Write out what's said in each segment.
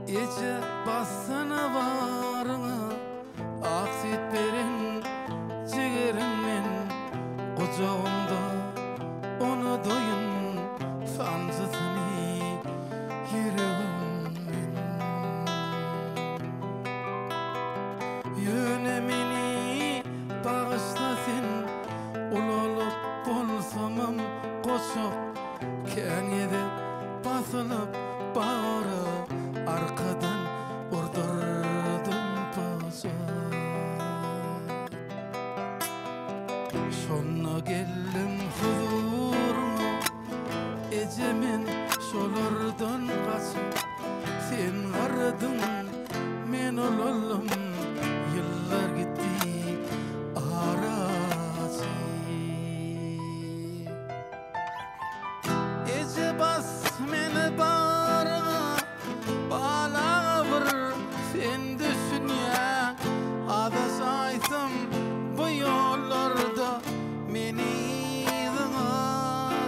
Ece bassana varına, aksit berin ciğerimin kucağımda. Onu doyun sancısını yüreğimin. Yönemini bağışla sen, ul olup bolsamam koşup kenede basılıp bağırı arkadan vurdurdum paşa. Şonna geldim huzuruna, ecemin şolardan kaçıp sen aradın, men olalım. Yıllar gitti arası. Ece bas meni bağrına, bağla vur sen düşün ya. Adaşaysam bu yollarda meni izine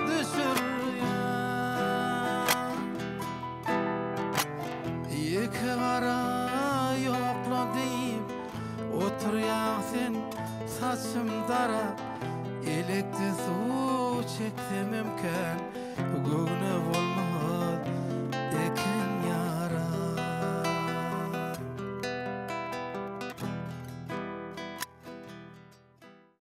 düşür ya. İki kara yokla deyip otur ya sen saçım dara. Elekti su çekti mümkün göğüne